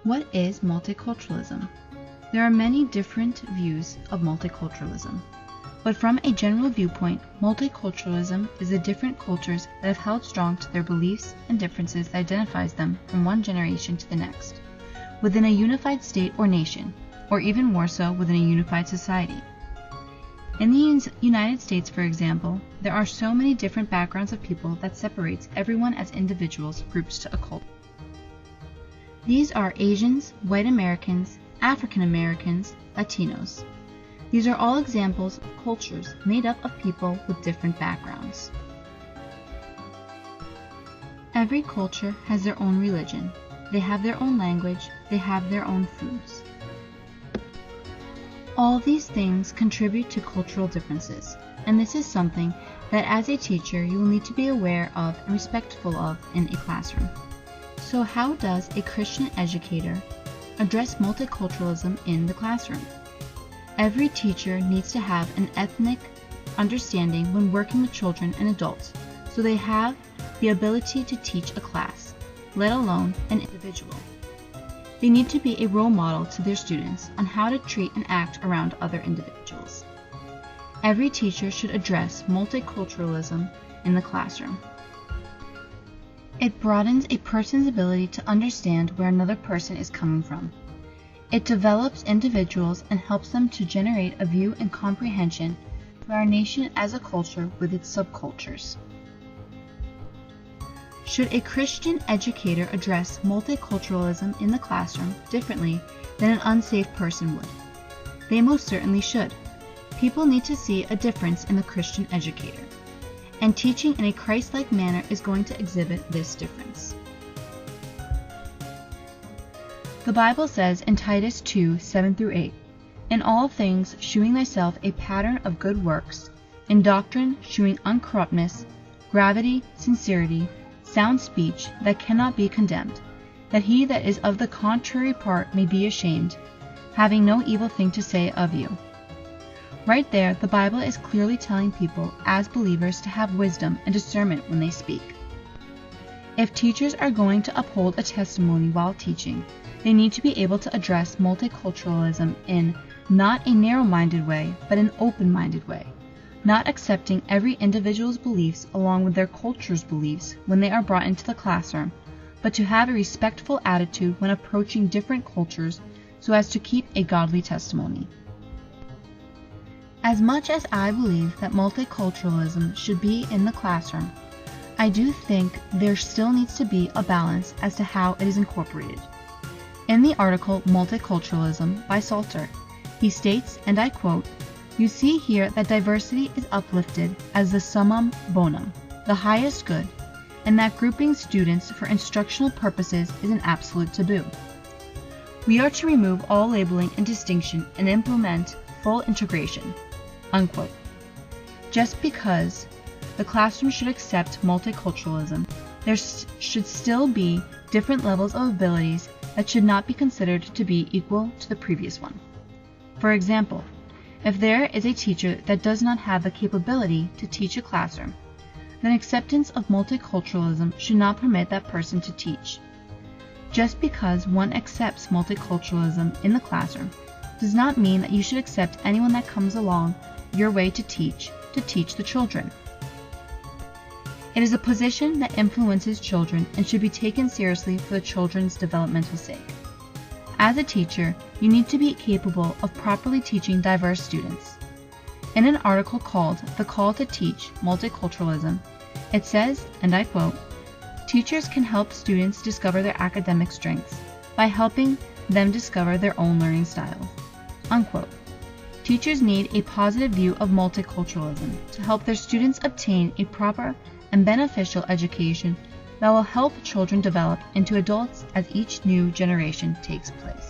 What is multiculturalism? There are many different views of multiculturalism, but from a general viewpoint, multiculturalism is the different cultures that have held strong to their beliefs and differences that identifies them from one generation to the next, within a unified state or nation, or even more so within a unified society. In the United States, for example, there are so many different backgrounds of people that separates everyone as individuals grouped to a culture. These are Asians, white Americans, African Americans, Latinos. These are all examples of cultures made up of people with different backgrounds. Every culture has their own religion. They have their own language. They have their own foods. All these things contribute to cultural differences, and this is something that as a teacher you will need to be aware of and respectful of in a classroom. So how does a Christian educator address multiculturalism in the classroom? Every teacher needs to have an ethnic understanding when working with children and adults, so they have the ability to teach a class, let alone an individual. They need to be a role model to their students on how to treat and act around other individuals. Every teacher should address multiculturalism in the classroom. It broadens a person's ability to understand where another person is coming from. It develops individuals and helps them to generate a view and comprehension of our nation as a culture with its subcultures. Should a Christian educator address multiculturalism in the classroom differently than an unsaved person would? They most certainly should. People need to see a difference in the Christian educator, and teaching in a Christ-like manner is going to exhibit this difference. The Bible says in Titus 2:7-8, "In all things shewing thyself a pattern of good works, in doctrine shewing uncorruptness, gravity, sincerity, sound speech that cannot be condemned, that he that is of the contrary part may be ashamed, having no evil thing to say of you." Right there, the Bible is clearly telling people as believers to have wisdom and discernment when they speak. If teachers are going to uphold a testimony while teaching, they need to be able to address multiculturalism in not a narrow-minded way, but an open-minded way, not accepting every individual's beliefs along with their culture's beliefs when they are brought into the classroom, but to have a respectful attitude when approaching different cultures so as to keep a godly testimony. As much as I believe that multiculturalism should be in the classroom, I do think there still needs to be a balance as to how it is incorporated. In the article Multiculturalism by Salter, he states, and I quote, "You see here that diversity is uplifted as the summum bonum, the highest good, and that grouping students for instructional purposes is an absolute taboo. We are to remove all labeling and distinction and implement full integration." Unquote. Just because the classroom should accept multiculturalism, there should still be different levels of abilities that should not be considered to be equal to the previous one. For example, if there is a teacher that does not have the capability to teach a classroom, then acceptance of multiculturalism should not permit that person to teach. Just because one accepts multiculturalism in the classroom does not mean that you should accept anyone that comes along your way to teach the children. It is a position that influences children and should be taken seriously for the children's developmental sake. As a teacher, you need to be capable of properly teaching diverse students. In an article called "The Call to Teach Multiculturalism," it says, and I quote, "Teachers can help students discover their academic strengths by helping them discover their own learning style." Unquote. Teachers need a positive view of multiculturalism to help their students obtain a proper and beneficial education that will help children develop into adults as each new generation takes place.